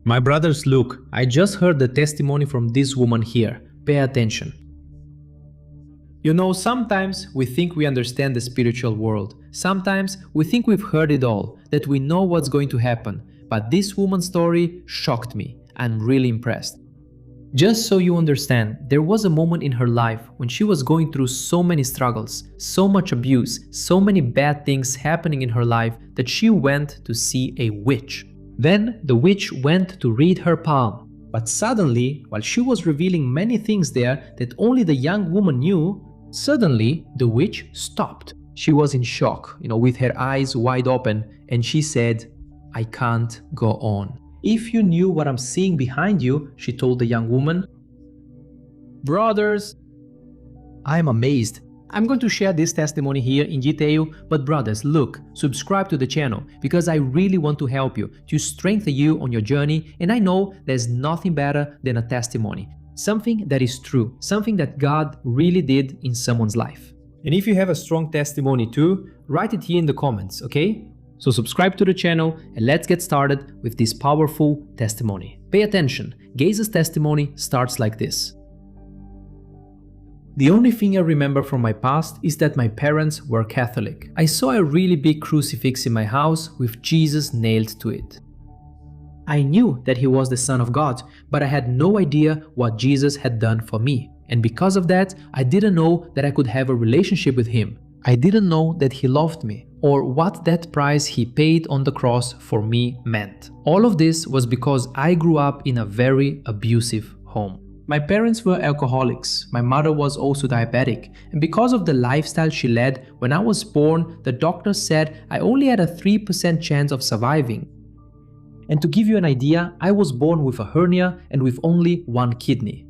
My brothers, look, I just heard the testimony from this woman here. Pay attention. You know, sometimes we think we understand the spiritual world. Sometimes we think we've heard it all, that we know what's going to happen. But this woman's story shocked me. I'm really impressed. Just so you understand, there was a moment in her life when she was going through so many struggles, so much abuse, so many bad things happening in her life that she went to see a witch. Then the witch went to read her palm. But suddenly, while she was revealing many things there that only the young woman knew, suddenly the witch stopped. She was in shock, with her eyes wide open, and she said, "I can't go on." "If you knew what I'm seeing behind you," she told the young woman. Brothers, I'm amazed. I'm going to share this testimony here in detail, but brothers, look, subscribe to the channel because I really want to help you, to strengthen you on your journey, and I know there's nothing better than a testimony. Something that is true, something that God really did in someone's life. And if you have a strong testimony too, write it here in the comments, okay? So subscribe to the channel and let's get started with this powerful testimony. Pay attention, Gaze's testimony starts like this. The only thing I remember from my past is that my parents were Catholic. I saw a really big crucifix in my house with Jesus nailed to it. I knew that he was the Son of God, but I had no idea what Jesus had done for me. And because of that, I didn't know that I could have a relationship with him. I didn't know that he loved me, or what that price he paid on the cross for me meant. All of this was because I grew up in a very abusive home. My parents were alcoholics, my mother was also diabetic, and because of the lifestyle she led, when I was born, the doctor said I only had a 3% chance of surviving. And to give you an idea, I was born with a hernia and with only one kidney.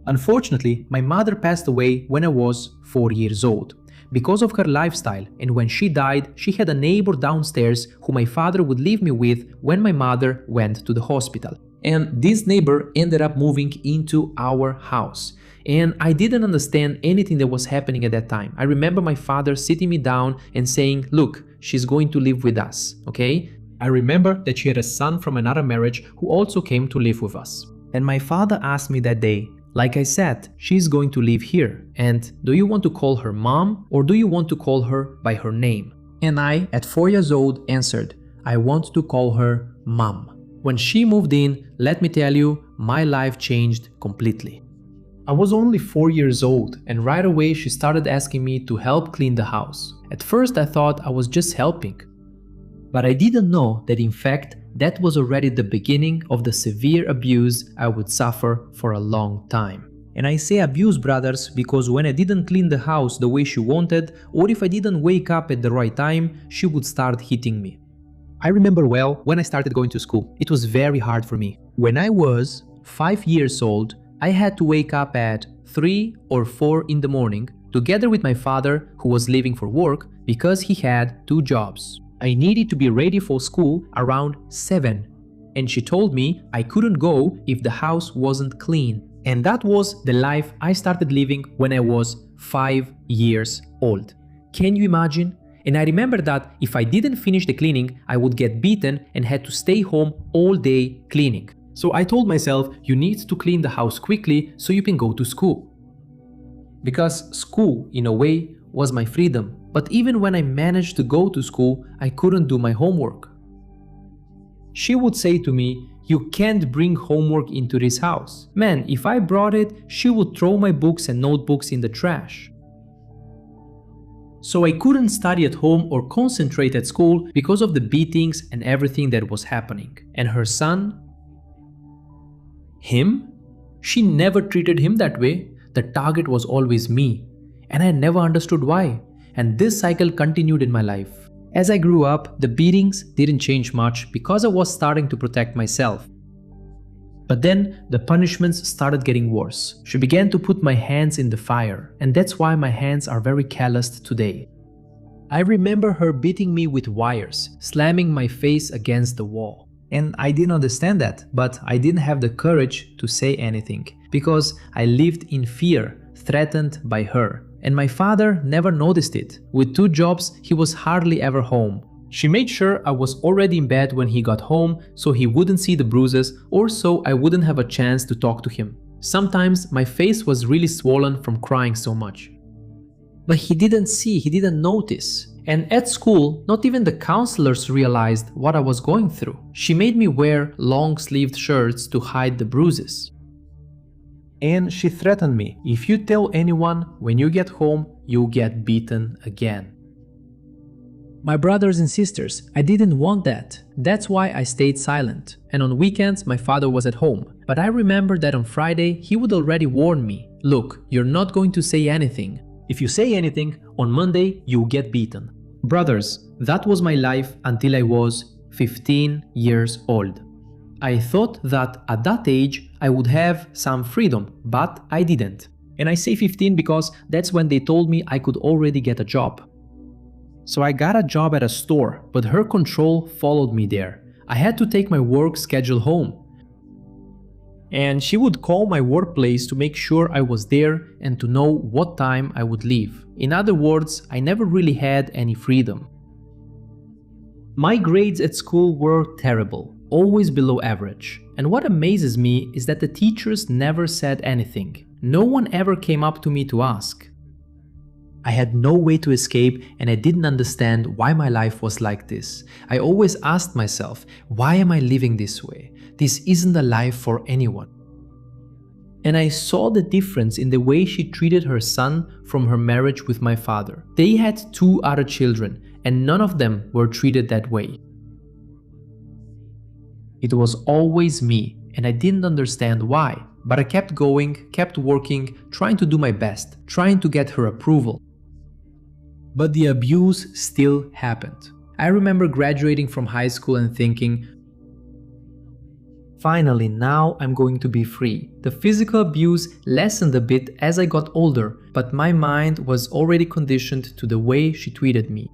Unfortunately, my mother passed away when I was 4 years old. Because of her lifestyle, and when she died, she had a neighbor downstairs who my father would leave me with when my mother went to the hospital. And this neighbor ended up moving into our house. And I didn't understand anything that was happening at that time. I remember my father sitting me down and saying, "Look, she's going to live with us, okay?" I remember that she had a son from another marriage who also came to live with us. And my father asked me that day, "Like I said, she's going to live here, and do you want to call her mom or do you want to call her by her name?" And I, at 4 years old, answered, "I want to call her mom." When she moved in, let me tell you, my life changed completely. I was only 4 years old, and right away she started asking me to help clean the house. At first I thought I was just helping. But I didn't know that in fact, that was already the beginning of the severe abuse I would suffer for a long time. And I say abuse, brothers, because when I didn't clean the house the way she wanted, or if I didn't wake up at the right time, she would start hitting me. I remember well when I started going to school. It was very hard for me. When I was 5 years old, I had to wake up at 3 or 4 in the morning together with my father, who was leaving for work because he had 2 jobs. I needed to be ready for school around 7, and she told me I couldn't go if the house wasn't clean. And that was the life I started living when I was 5 years old. Can you imagine? And I remember that if I didn't finish the cleaning, I would get beaten and had to stay home all day cleaning. So I told myself, you need to clean the house quickly so you can go to school. Because school, in a way, was my freedom. But even when I managed to go to school, I couldn't do my homework. She would say to me, "You can't bring homework into this house." Man, if I brought it, she would throw my books and notebooks in the trash. So I couldn't study at home or concentrate at school because of the beatings and everything that was happening. And her son? Him? She never treated him that way. The target was always me. And I never understood why. And this cycle continued in my life. As I grew up, the beatings didn't change much because I was starting to protect myself. But then the punishments started getting worse. She began to put my hands in the fire, and that's why my hands are very calloused today. I remember her beating me with wires, slamming my face against the wall. And I didn't understand that, but I didn't have the courage to say anything, because I lived in fear, threatened by her. And my father never noticed it. With 2 jobs, he was hardly ever home. She made sure I was already in bed when he got home so he wouldn't see the bruises or so I wouldn't have a chance to talk to him. Sometimes my face was really swollen from crying so much. But he didn't notice. And at school, not even the counselors realized what I was going through. She made me wear long-sleeved shirts to hide the bruises. And she threatened me, if you tell anyone, when you get home, you'll get beaten again. My brothers and sisters, I didn't want that. That's why I stayed silent. And on weekends, my father was at home. But I remember that on Friday, he would already warn me, look, you're not going to say anything. If you say anything, on Monday, you'll get beaten. Brothers, that was my life until I was 15 years old. I thought that at that age, I would have some freedom, but I didn't. And I say 15 because that's when they told me I could already get a job. So I got a job at a store, but her control followed me there. I had to take my work schedule home. And she would call my workplace to make sure I was there and to know what time I would leave. In other words, I never really had any freedom. My grades at school were terrible, always below average. And what amazes me is that the teachers never said anything. No one ever came up to me to ask. I had no way to escape and I didn't understand why my life was like this. I always asked myself, why am I living this way? This isn't a life for anyone. And I saw the difference in the way she treated her son from her marriage with my father. They had 2 other children and none of them were treated that way. It was always me and I didn't understand why, but I kept going, kept working, trying to do my best, trying to get her approval. But the abuse still happened. I remember graduating from high school and thinking, finally, now I'm going to be free. The physical abuse lessened a bit as I got older, but my mind was already conditioned to the way she treated me.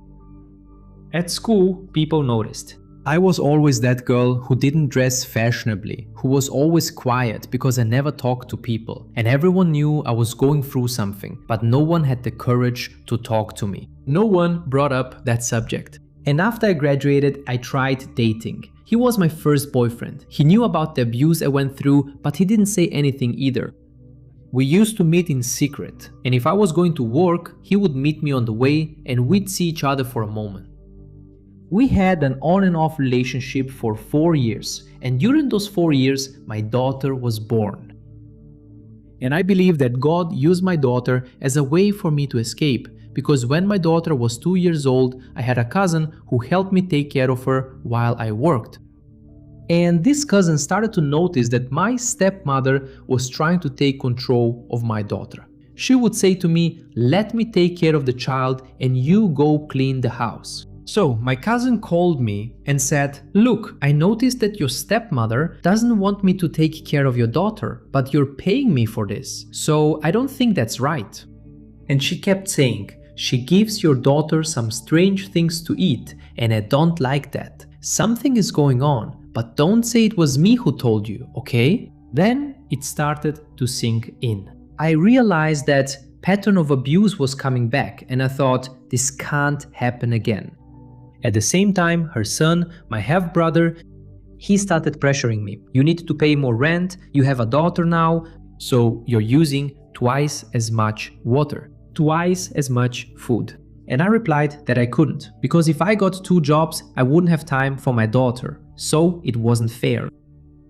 At school, people noticed. I was always that girl who didn't dress fashionably, who was always quiet because I never talked to people, and everyone knew I was going through something, but no one had the courage to talk to me. No one brought up that subject. And after I graduated, I tried dating. He was my first boyfriend. He knew about the abuse I went through, but he didn't say anything either. We used to meet in secret, and if I was going to work, he would meet me on the way and we'd see each other for a moment. We had an on and off relationship for 4 years, and during those 4 years, my daughter was born. And I believe that God used my daughter as a way for me to escape, because when my daughter was 2 years old, I had a cousin who helped me take care of her while I worked. And this cousin started to notice that my stepmother was trying to take control of my daughter. She would say to me, let me take care of the child and you go clean the house. So my cousin called me and said, look, I noticed that your stepmother doesn't want me to take care of your daughter, but you're paying me for this, so I don't think that's right. And she kept saying, she gives your daughter some strange things to eat and I don't like that. Something is going on, but don't say it was me who told you, okay? Then it started to sink in. I realized that pattern of abuse was coming back and I thought, this can't happen again. At the same time, her son, my half-brother, he started pressuring me. You need to pay more rent, you have a daughter now, so you're using twice as much water, twice as much food. And I replied that I couldn't, because if I got 2 jobs, I wouldn't have time for my daughter, so it wasn't fair.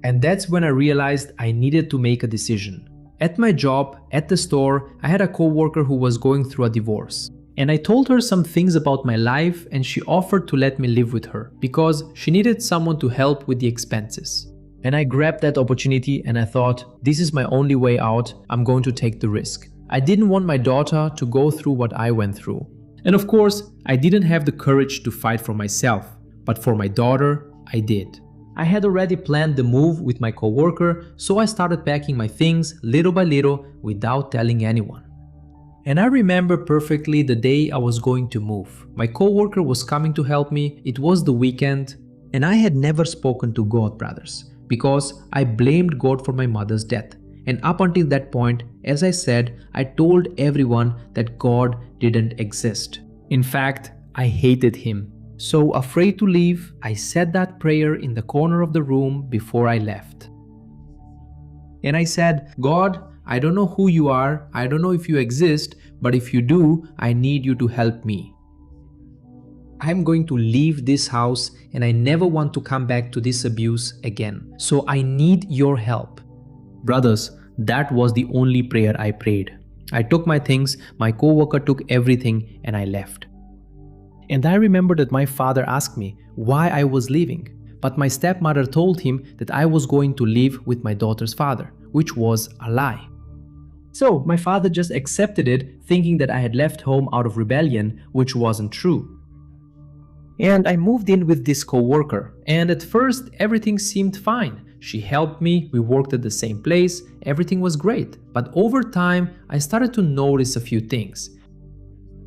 And that's when I realized I needed to make a decision. At my job, at the store, I had a coworker who was going through a divorce. And I told her some things about my life and she offered to let me live with her because she needed someone to help with the expenses. And I grabbed that opportunity and I thought, this is my only way out, I'm going to take the risk. I didn't want my daughter to go through what I went through. And of course, I didn't have the courage to fight for myself, but for my daughter, I did. I had already planned the move with my coworker, so I started packing my things little by little without telling anyone. And I remember perfectly the day I was going to move. My coworker was coming to help me, it was the weekend, and I had never spoken to God, brothers, because I blamed God for my mother's death. And up until that point, as I said, I told everyone that God didn't exist. In fact, I hated him. So afraid to leave, I said that prayer in the corner of the room before I left. And I said, God, I don't know who you are, I don't know if you exist, but if you do, I need you to help me. I'm going to leave this house and I never want to come back to this abuse again. So I need your help. Brothers, that was the only prayer I prayed. I took my things, my coworker took everything, and I left. And I remember that my father asked me why I was leaving, but my stepmother told him that I was going to live with my daughter's father, which was a lie. So my father just accepted it, thinking that I had left home out of rebellion, which wasn't true. And I moved in with this coworker, and at first everything seemed fine. She helped me, we worked at the same place, everything was great. But over time, I started to notice a few things.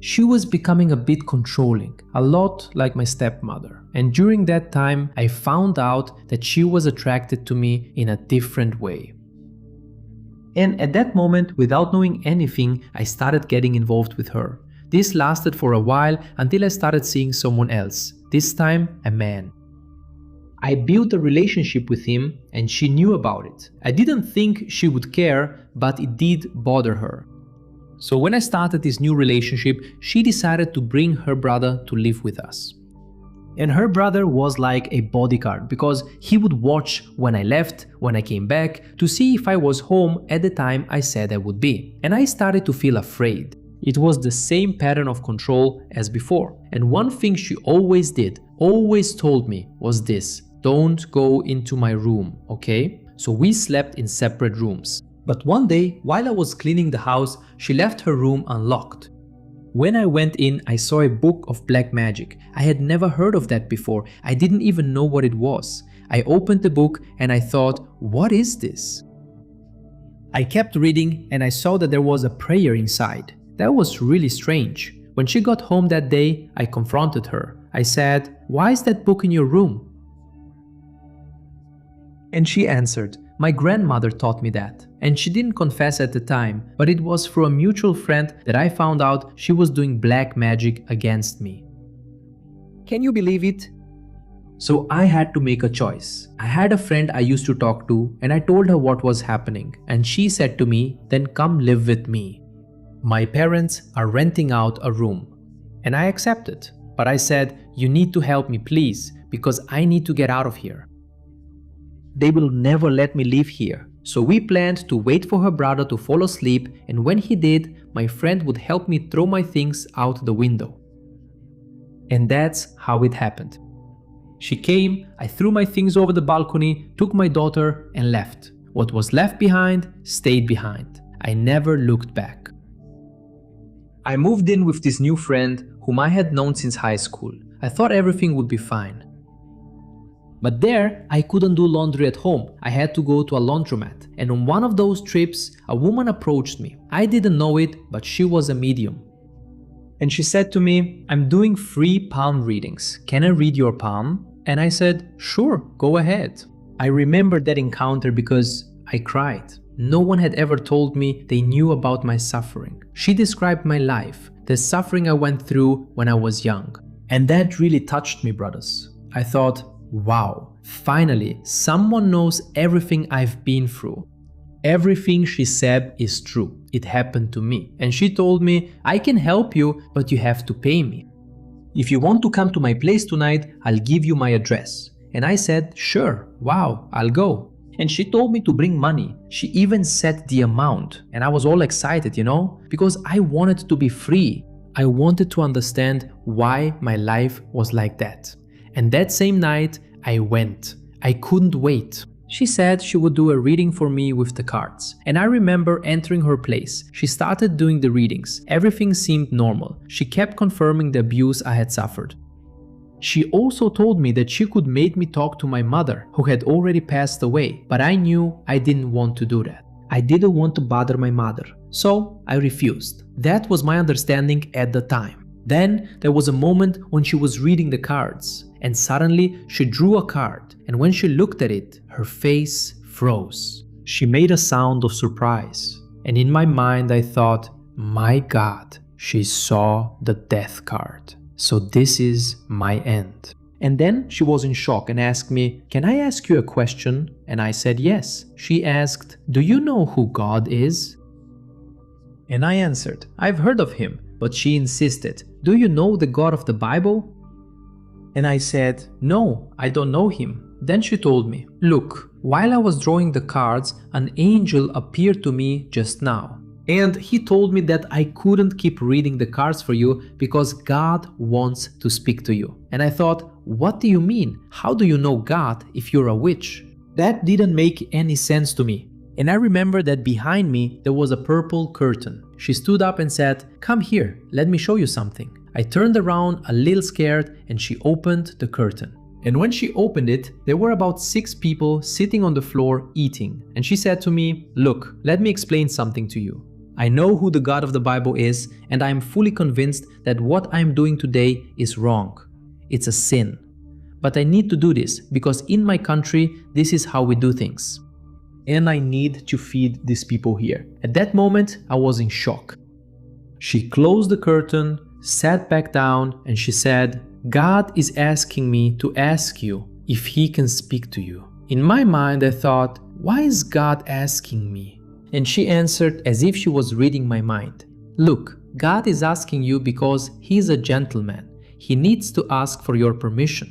She was becoming a bit controlling, a lot like my stepmother. And during that time, I found out that she was attracted to me in a different way. And at that moment, without knowing anything, I started getting involved with her. This lasted for a while until I started seeing someone else, this time a man. I built a relationship with him and she knew about it. I didn't think she would care, but it did bother her. So when I started this new relationship, she decided to bring her brother to live with us. And her brother was like a bodyguard because he would watch when I left, when I came back, to see if I was home at the time I said I would be. And I started to feel afraid. It was the same pattern of control as before. And one thing she always did, always told me, was this: don't go into my room, okay? So we slept in separate rooms. But one day, while I was cleaning the house, she left her room unlocked. When I went in, I saw a book of black magic. I had never heard of that before. I didn't even know what it was. I opened the book and I thought, what is this? I kept reading and I saw that there was a prayer inside. That was really strange. When she got home that day, I confronted her. I said, why is that book in your room? And she answered, my grandmother taught me that. And she didn't confess at the time, but it was through a mutual friend that I found out she was doing black magic against me. Can you believe it? So I had to make a choice. I had a friend I used to talk to and I told her what was happening. And she said to me, then come live with me. My parents are renting out a room. And I accepted. But I said, you need to help me please, because I need to get out of here. They will never let me live here. So we planned to wait for her brother to fall asleep, and when he did, my friend would help me throw my things out the window. And that's how it happened. She came, I threw my things over the balcony, took my daughter and left. What was left behind stayed behind. I never looked back. I moved in with this new friend whom I had known since high school. I thought everything would be fine. But there, I couldn't do laundry at home. I had to go to a laundromat. And on one of those trips, a woman approached me. I didn't know it, but she was a medium. And she said to me, I'm doing free palm readings. Can I read your palm? And I said, sure, go ahead. I remember that encounter because I cried. No one had ever told me they knew about my suffering. She described my life, the suffering I went through when I was young. And that really touched me, brothers. I thought, wow, finally, someone knows everything I've been through. Everything she said is true. It happened to me. And she told me, I can help you, but you have to pay me. If you want to come to my place tonight, I'll give you my address. And I said, sure, wow, I'll go. And she told me to bring money. She even set the amount. And I was all excited, because I wanted to be free. I wanted to understand why my life was like that. And that same night, I went. I couldn't wait. She said she would do a reading for me with the cards. And I remember entering her place. She started doing the readings. Everything seemed normal. She kept confirming the abuse I had suffered. She also told me that she could make me talk to my mother, who had already passed away, but I knew I didn't want to do that. I didn't want to bother my mother, so I refused. That was my understanding at the time. Then there was a moment when she was reading the cards, and suddenly she drew a card, and when she looked at it, her face froze. She made a sound of surprise, and in my mind I thought, my God, she saw the death card. So this is my end. And then she was in shock and asked me, "Can I ask you a question?" And I said yes. She asked, "Do you know who God is?" And I answered, "I've heard of him." But she insisted, "Do you know the God of the Bible?" And I said, "No, I don't know him." Then she told me, "Look, while I was drawing the cards, an angel appeared to me just now. And he told me that I couldn't keep reading the cards for you because God wants to speak to you." And I thought, what do you mean? How do you know God if you're a witch? That didn't make any sense to me. And I remember that behind me there was a purple curtain. She stood up and said, "Come here, let me show you something." I turned around a little scared and she opened the curtain. And when she opened it, there were about 6 people sitting on the floor eating. And she said to me, "Look, let me explain something to you. I know who the God of the Bible is, and I am fully convinced that what I am doing today is wrong. It's a sin. But I need to do this because in my country, this is how we do things. And I need to feed these people here." At that moment, I was in shock. She closed the curtain, sat back down, and she said, "God is asking me to ask you if he can speak to you." In my mind, I thought, why is God asking me? And she answered as if she was reading my mind. "Look, God is asking you because he's a gentleman. He needs to ask for your permission."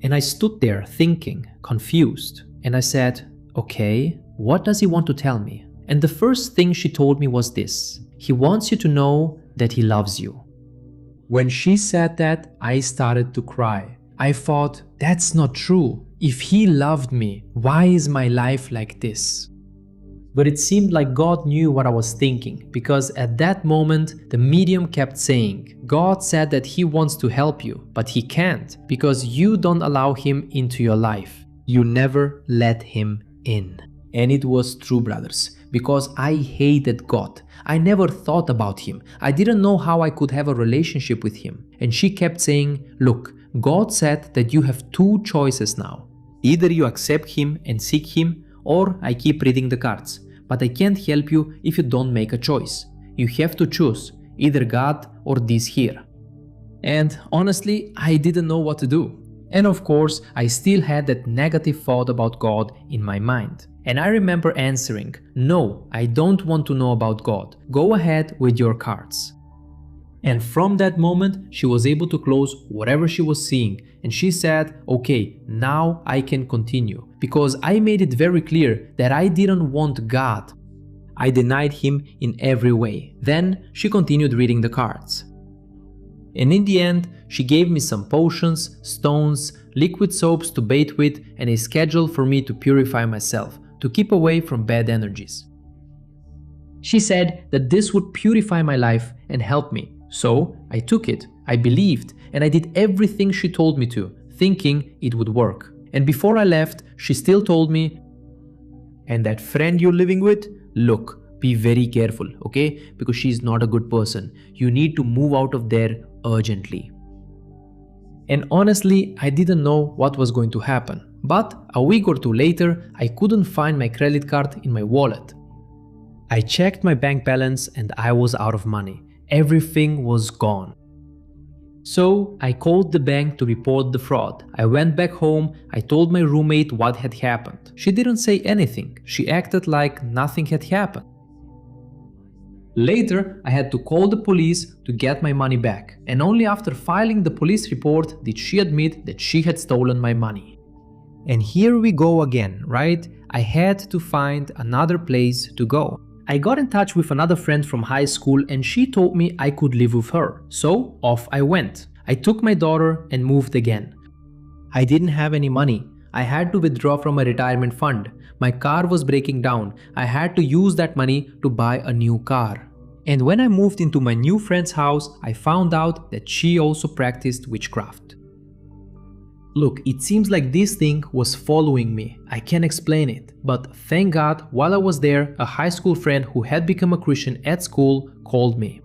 And I stood there thinking, confused. And I said, "Okay, what does he want to tell me?" And the first thing she told me was this: "He wants you to know that he loves you." When she said that, I started to cry. I thought, that's not true. If he loved me, why is my life like this? But it seemed like God knew what I was thinking, because at that moment, the medium kept saying, "God said that he wants to help you, but he can't, because you don't allow him into your life. You never let him in." And it was true, brothers, because I hated God. I never thought about him. I didn't know how I could have a relationship with him. And she kept saying, "Look, God said that you have 2 choices now. Either you accept him and seek him, or I keep reading the cards. But I can't help you if you don't make a choice. You have to choose, either God or this here." And honestly, I didn't know what to do. And of course, I still had that negative thought about God in my mind. And I remember answering, "No, I don't want to know about God. Go ahead with your cards." And from that moment, she was able to close whatever she was seeing. And she said, "Okay, now I can continue." Because I made it very clear that I didn't want God. I denied him in every way. Then she continued reading the cards. And in the end, she gave me some potions, stones, liquid soaps to bathe with, and a schedule for me to purify myself, to keep away from bad energies. She said that this would purify my life and help me. So I took it, I believed, and I did everything she told me to, thinking it would work. And before I left, she still told me, "And that friend you're living with, look, be very careful, okay? Because she's not a good person. You need to move out of there urgently." And honestly, I didn't know what was going to happen. But a week or 2 later, I couldn't find my credit card in my wallet. I checked my bank balance and I was out of money. Everything was gone. So I called the bank to report the fraud. I went back home, I told my roommate what had happened. She didn't say anything. She acted like nothing had happened. Later, I had to call the police to get my money back. And only after filing the police report did she admit that she had stolen my money. And here we go again, right? I had to find another place to go. I got in touch with another friend from high school and she told me I could live with her. So off I went. I took my daughter and moved again. I didn't have any money. I had to withdraw from my retirement fund. My car was breaking down. I had to use that money to buy a new car. And when I moved into my new friend's house, I found out that she also practiced witchcraft. Look, it seems like this thing was following me. I can't explain it. But thank God, while I was there, a high school friend who had become a Christian at school called me.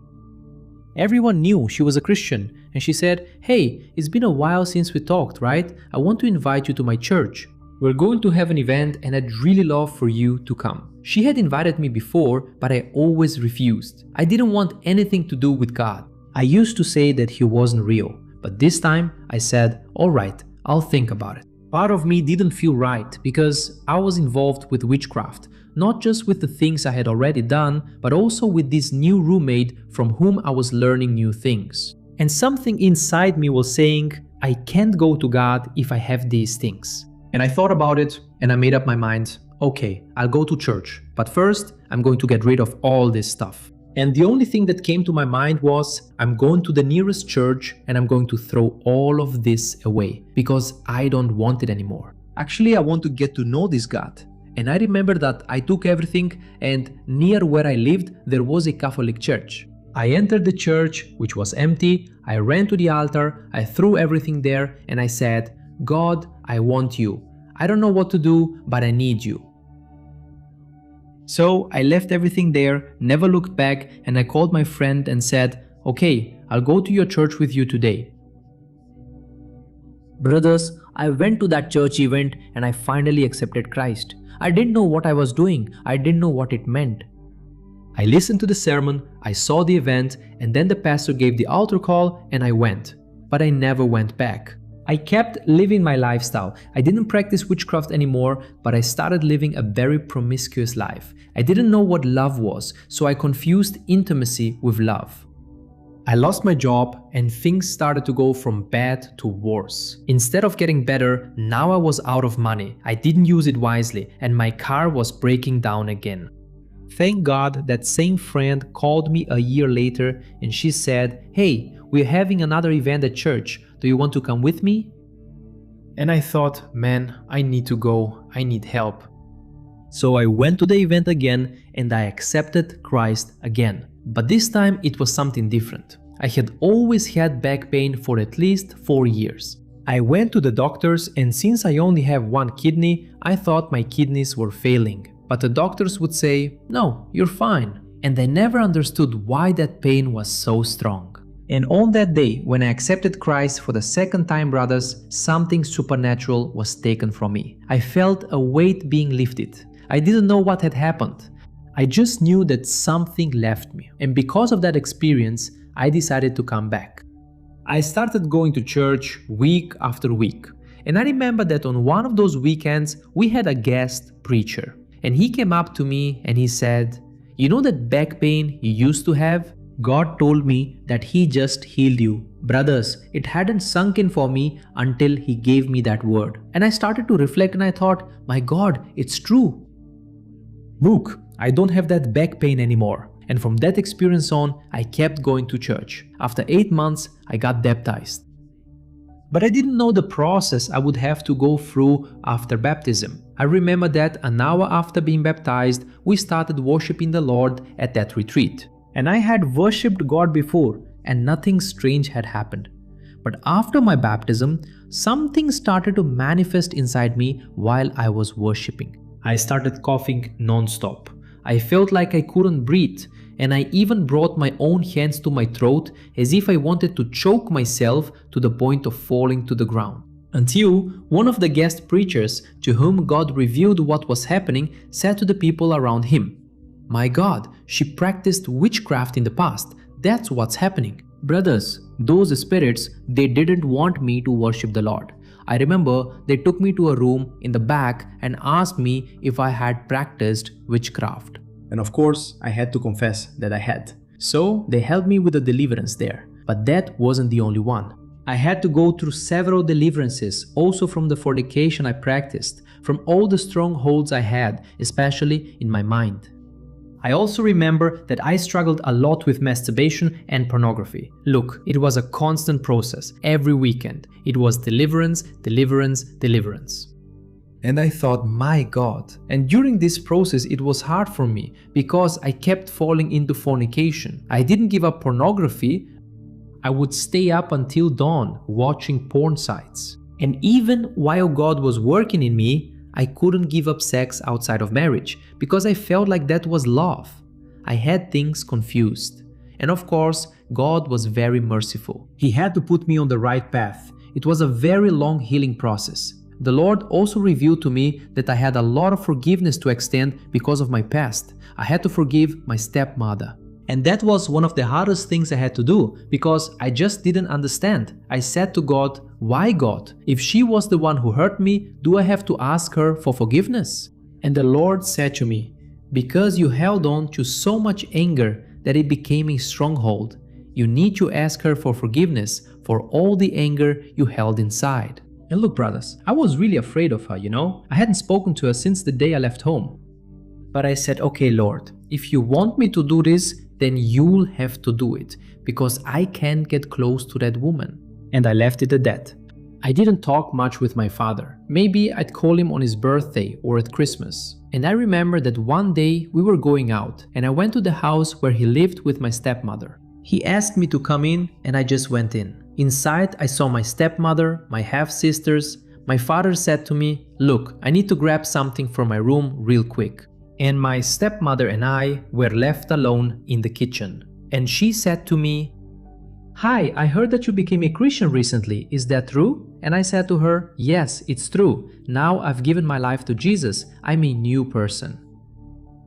Everyone knew she was a Christian, and she said, "Hey, it's been a while since we talked, right? I want to invite you to my church. We're going to have an event and I'd really love for you to come." She had invited me before, but I always refused. I didn't want anything to do with God. I used to say that he wasn't real. But this time I said, alright, I'll think about it. Part of me didn't feel right because I was involved with witchcraft, not just with the things I had already done, but also with this new roommate from whom I was learning new things. And something inside me was saying, I can't go to God if I have these things. And I thought about it and I made up my mind, okay, I'll go to church, but first I'm going to get rid of all this stuff. And the only thing that came to my mind was, I'm going to the nearest church and I'm going to throw all of this away because I don't want it anymore. Actually, I want to get to know this God. And I remember that I took everything and near where I lived, there was a Catholic church. I entered the church, which was empty. I ran to the altar, I threw everything there and I said, God, I want you. I don't know what to do, but I need you. So I left everything there, never looked back, and I called my friend and said, okay, I'll go to your church with you today. Brothers, I went to that church event and I finally accepted Christ. I didn't know what I was doing. I didn't know what it meant. I listened to the sermon, I saw the event, and then the pastor gave the altar call and I went. But I never went back. I kept living my lifestyle. I didn't practice witchcraft anymore, but I started living a very promiscuous life. I didn't know what love was, so I confused intimacy with love. I lost my job and things started to go from bad to worse. Instead of getting better, now I was out of money. I didn't use it wisely and my car was breaking down again. Thank God that same friend called me a year later and she said, hey, we're having another event at church. Do you want to come with me? And I thought, man, I need to go. I need help. So I went to the event again and I accepted Christ again. But this time it was something different. I had always had back pain for at least 4 years. I went to the doctors and since I only have one kidney, I thought my kidneys were failing. But the doctors would say, no, you're fine. And I never understood why that pain was so strong. And on that day, when I accepted Christ for the second time, brothers, something supernatural was taken from me. I felt a weight being lifted. I didn't know what had happened. I just knew that something left me. And because of that experience, I decided to come back. I started going to church week after week. And I remember that on one of those weekends, we had a guest preacher. And he came up to me and he said, you know that back pain you used to have? God told me that He just healed you. Brothers, it hadn't sunk in for me until He gave me that word. And I started to reflect and I thought, my God, it's true. Look, I don't have that back pain anymore. And from that experience on, I kept going to church. After 8 months, I got baptized. But I didn't know the process I would have to go through after baptism. I remember that an hour after being baptized, we started worshiping the Lord at that retreat. And I had worshipped God before and nothing strange had happened. But after my baptism, something started to manifest inside me while I was worshipping. I started coughing non-stop. I felt like I couldn't breathe, and I even brought my own hands to my throat as if I wanted to choke myself to the point of falling to the ground. Until one of the guest preachers, to whom God revealed what was happening, said to the people around him, my God, she practiced witchcraft in the past. That's what's happening. Brothers, those spirits, they didn't want me to worship the Lord. I remember they took me to a room in the back and asked me if I had practiced witchcraft. And of course, I had to confess that I had. So they helped me with a deliverance there. But that wasn't the only one. I had to go through several deliverances, also from the fornication I practiced, from all the strongholds I had, especially in my mind. I also remember that I struggled a lot with masturbation and pornography. Look, it was a constant process. Every weekend, it was deliverance, deliverance, deliverance. And I thought, my God. And during this process, it was hard for me because I kept falling into fornication. I didn't give up pornography. I would stay up until dawn watching porn sites. And even while God was working in me, I couldn't give up sex outside of marriage because I felt like that was love. I had things confused. And of course, God was very merciful. He had to put me on the right path. It was a very long healing process. The Lord also revealed to me that I had a lot of forgiveness to extend because of my past. I had to forgive my stepmother. And that was one of the hardest things I had to do, because I just didn't understand. I said to God, why God? If she was the one who hurt me, do I have to ask her for forgiveness? And the Lord said to me, because you held on to so much anger that it became a stronghold, you need to ask her for forgiveness for all the anger you held inside. And look, brothers, I was really afraid of her, I hadn't spoken to her since the day I left home. But I said, okay, Lord, if you want me to do this, then you'll have to do it, because I can't get close to that woman. And I left it at that. I didn't talk much with my father. Maybe I'd call him on his birthday or at Christmas. And I remember that one day we were going out, and I went to the house where he lived with my stepmother. He asked me to come in, and I just went in. Inside, I saw my stepmother, my half-sisters. My father said to me, look, I need to grab something from my room real quick. And my stepmother and I were left alone in the kitchen. And she said to me, hi, I heard that you became a Christian recently, is that true? And I said to her, yes, it's true. Now I've given my life to Jesus, I'm a new person.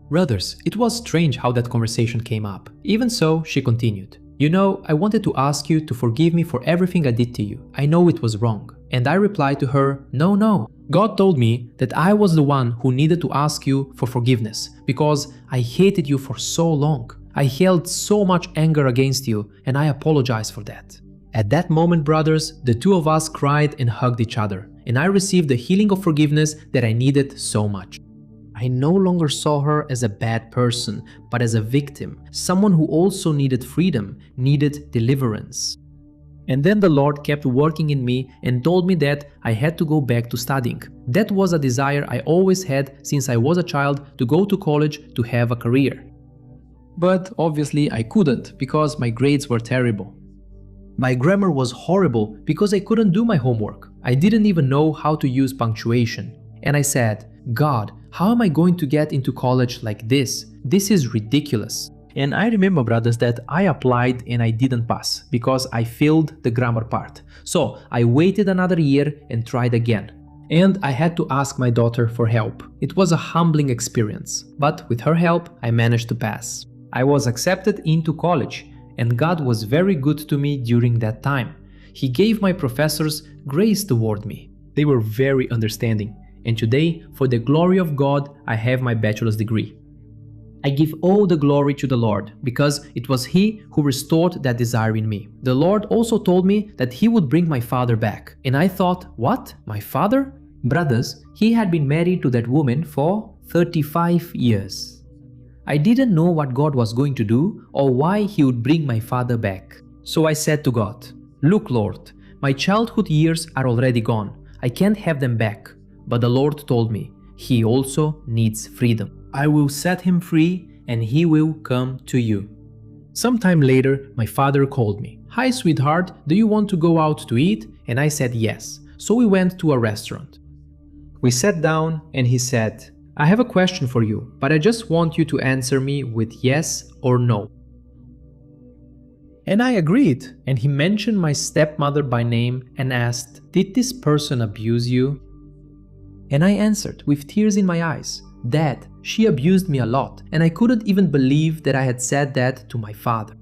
Brothers, it was strange how that conversation came up. Even so, she continued, I wanted to ask you to forgive me for everything I did to you. I know it was wrong. And I replied to her, no. God told me that I was the one who needed to ask you for forgiveness, because I hated you for so long. I held so much anger against you, and I apologize for that. At that moment, brothers, the two of us cried and hugged each other, and I received the healing of forgiveness that I needed so much. I no longer saw her as a bad person, but as a victim, someone who also needed freedom, needed deliverance. And then the Lord kept working in me and told me that I had to go back to studying. That was a desire I always had since I was a child, to go to college, to have a career. But obviously I couldn't, because my grades were terrible. My grammar was horrible because I couldn't do my homework. I didn't even know how to use punctuation. And I said, God, how am I going to get into college like this? This is ridiculous. And I remember, brothers, that I applied and I didn't pass because I failed the grammar part. So I waited another year and tried again. And I had to ask my daughter for help. It was a humbling experience, but with her help, I managed to pass. I was accepted into college, and God was very good to me during that time. He gave my professors grace toward me. They were very understanding. And today, for the glory of God, I have my bachelor's degree. I give all the glory to the Lord, because it was He who restored that desire in me. The Lord also told me that He would bring my father back. And I thought, what? My father? Brothers, he had been married to that woman for 35 years. I didn't know what God was going to do or why He would bring my father back. So I said to God, look, Lord, my childhood years are already gone. I can't have them back. But the Lord told me, He also needs freedom. I will set him free and he will come to you. Sometime later, my father called me. Hi, sweetheart, do you want to go out to eat? And I said yes. So we went to a restaurant. We sat down and he said, I have a question for you, but I just want you to answer me with yes or no. And I agreed. And he mentioned my stepmother by name and asked, did this person abuse you? And I answered with tears in my eyes, Dad, she abused me a lot, and I couldn't even believe that I had said that to my father.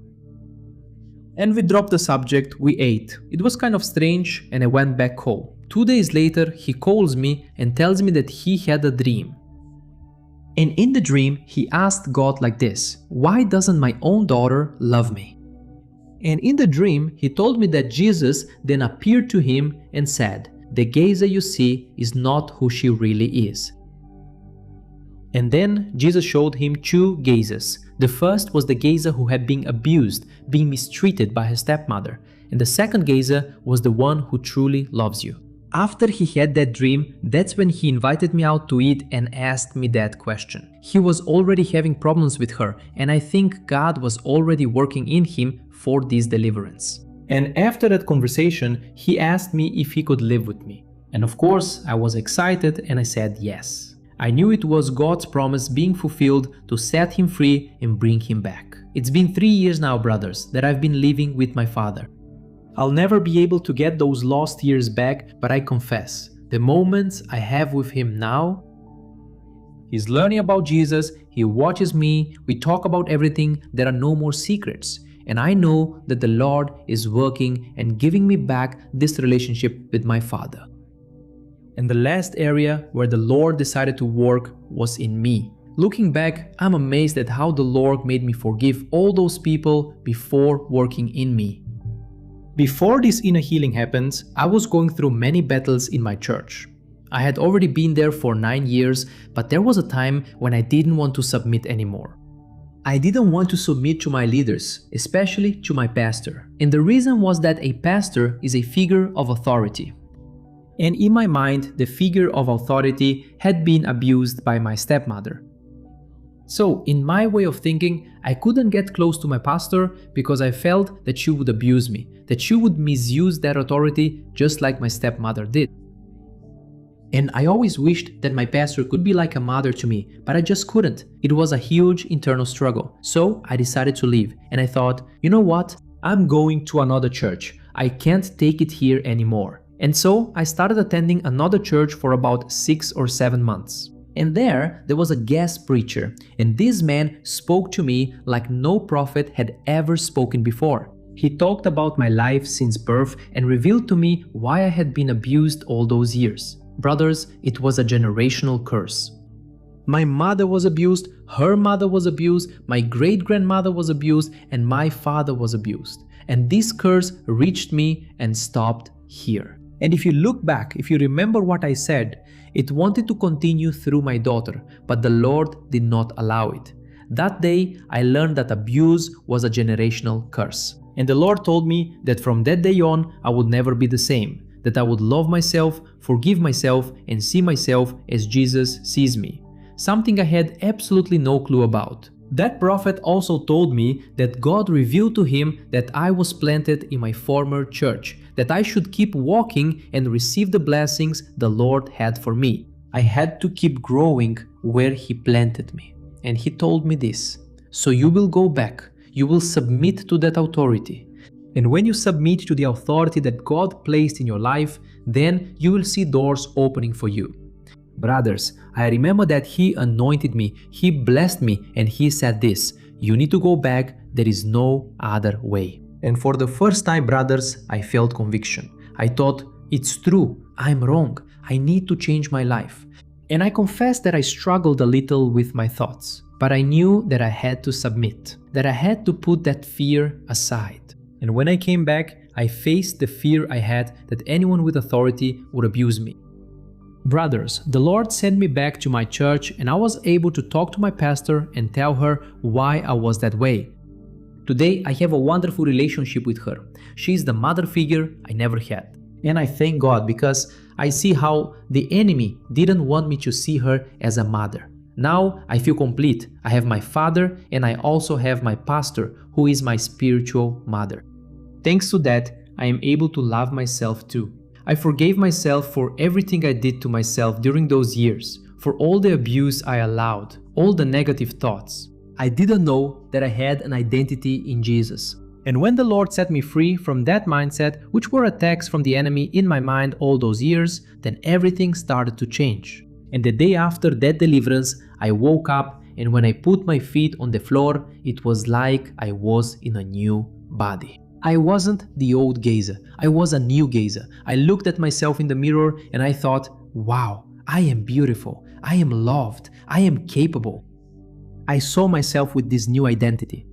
And we dropped the subject, we ate. It was kind of strange, and I went back home. 2 days later, he calls me and tells me that he had a dream. And in the dream, he asked God like this, why doesn't my own daughter love me? And in the dream, he told me that Jesus then appeared to him and said, the Gehazi you see is not who she really is. And then Jesus showed him two Gehazis. The first was the Gehazi who had been abused, being mistreated by his stepmother. And the second Gehazi was the one who truly loves you. After he had that dream, that's when he invited me out to eat and asked me that question. He was already having problems with her, and I think God was already working in him for this deliverance. And after that conversation, he asked me if he could live with me. And of course, I was excited and I said yes. I knew it was God's promise being fulfilled to set him free and bring him back. It's been 3 years now, brothers, that I've been living with my father. I'll never be able to get those lost years back, but I confess, the moments I have with him now, He's learning about Jesus, he watches me, we talk about everything, there are no more secrets. And I know that the Lord is working and giving me back this relationship with my Father. And the last area where the Lord decided to work was in me. Looking back, I'm amazed at how the Lord made me forgive all those people before working in me. Before this inner healing happened, I was going through many battles in my church. I had already been there for 9 years, but there was a time when I didn't want to submit anymore. I didn't want to submit to my leaders, especially to my pastor. And the reason was that a pastor is a figure of authority. And in my mind, the figure of authority had been abused by my stepmother. So, in my way of thinking, I couldn't get close to my pastor because I felt that she would abuse me, that she would misuse that authority just like my stepmother did. And I always wished that my pastor could be like a mother to me, but I just couldn't. It was a huge internal struggle. So I decided to leave, and I thought, you know what? I'm going to another church. I can't take it here anymore. And so I started attending another church for about 6 or 7 months. And there was a guest preacher, and this man spoke to me like no prophet had ever spoken before. He talked about my life since birth and revealed to me why I had been abused all those years. Brothers, it was a generational curse. My mother was abused, her mother was abused, my great-grandmother was abused, and my father was abused. And this curse reached me and stopped here. And if you look back, if you remember what I said, it wanted to continue through my daughter, but the Lord did not allow it. That day, I learned that abuse was a generational curse. And the Lord told me that from that day on, I would never be the same, that I would love myself, forgive myself, and see myself as Jesus sees me. Something I had absolutely no clue about. That prophet also told me that God revealed to him that I was planted in my former church, that I should keep walking and receive the blessings the Lord had for me. I had to keep growing where He planted me. And He told me this: so you will go back, you will submit to that authority. And when you submit to the authority that God placed in your life, then you will see doors opening for you. Brothers, I remember that He anointed me, He blessed me, and He said this: you need to go back, there is no other way. And for the first time, brothers, I felt conviction. I thought, it's true, I'm wrong, I need to change my life. And I confess that I struggled a little with my thoughts, but I knew that I had to submit, that I had to put that fear aside. And when I came back, I faced the fear I had that anyone with authority would abuse me. Brothers, the Lord sent me back to my church, and I was able to talk to my pastor and tell her why I was that way. Today, I have a wonderful relationship with her. She is the mother figure I never had. And I thank God because I see how the enemy didn't want me to see her as a mother. Now I feel complete. I have my father, and I also have my pastor, who is my spiritual mother. Thanks to that, I am able to love myself too. I forgave myself for everything I did to myself during those years, for all the abuse I allowed, all the negative thoughts. I didn't know that I had an identity in Jesus. And when the Lord set me free from that mindset, which were attacks from the enemy in my mind all those years, then everything started to change. And the day after that deliverance, I woke up, and when I put my feet on the floor, it was like I was in a new body. I wasn't the old Gezer, I was a new Gezer. I looked at myself in the mirror and I thought, wow, I am beautiful, I am loved, I am capable. I saw myself with this new identity,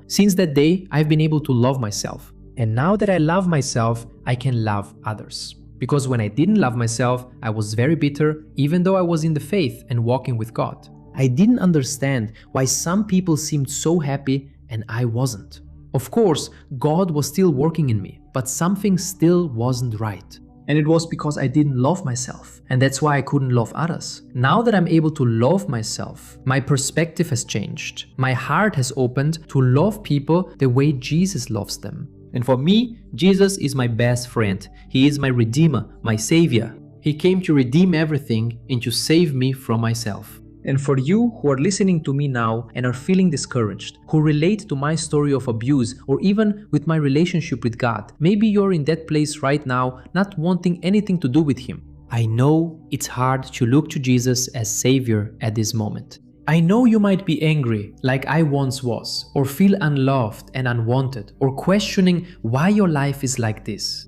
Since that day, I've been able to love myself. And now that I love myself, I can love others. Because when I didn't love myself, I was very bitter, even though I was in the faith and walking with God. I didn't understand why some people seemed so happy and I wasn't. Of course, God was still working in me, but something still wasn't right. And it was because I didn't love myself, and that's why I couldn't love others. Now that I'm able to love myself, my perspective has changed. My heart has opened to love people the way Jesus loves them. And for me, Jesus is my best friend. He is my Redeemer, my Savior. He came to redeem everything and to save me from myself. And for you who are listening to me now and are feeling discouraged, who relate to my story of abuse or even with my relationship with God, maybe you're in that place right now not wanting anything to do with Him. I know it's hard to look to Jesus as Savior at this moment. I know you might be angry, like I once was, or feel unloved and unwanted, or questioning why your life is like this.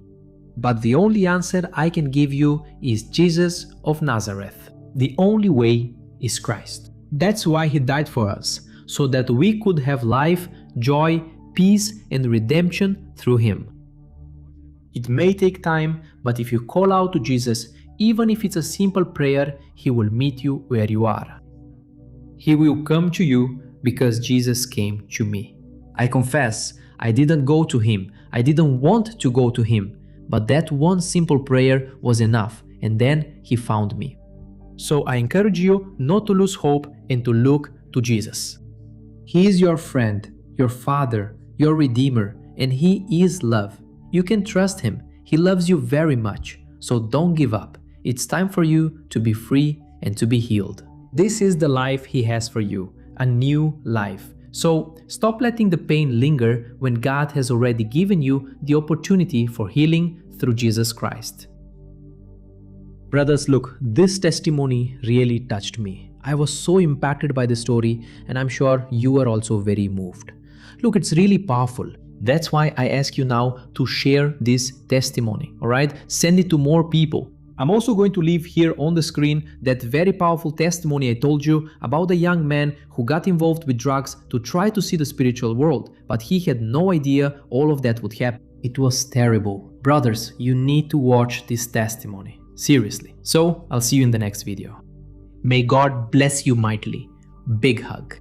But the only answer I can give you is Jesus of Nazareth. The only way is Christ. That's why He died for us, so that we could have life, joy, peace, and redemption through Him. It may take time, but if you call out to Jesus, even if it's a simple prayer, He will meet you where you are. He will come to you because Jesus came to me. I confess, I didn't go to Him. I didn't want to go to Him. But that one simple prayer was enough, and then He found me. So I encourage you not to lose hope and to look to Jesus. He is your friend, your Father, your Redeemer, and He is love. You can trust Him. He loves you very much. So don't give up. It's time for you to be free and to be healed. This is the life He has for you, a new life. So stop letting the pain linger when God has already given you the opportunity for healing through Jesus Christ. Brothers, look, this testimony really touched me. I was so impacted by the story, and I'm sure you are also very moved. Look, it's really powerful. That's why I ask you now to share this testimony, all right? Send it to more people. I'm also going to leave here on the screen that very powerful testimony I told you about a young man who got involved with drugs to try to see the spiritual world, but he had no idea all of that would happen. It was terrible. Brothers, you need to watch this testimony. Seriously. So, I'll see you in the next video. May God bless you mightily. Big hug.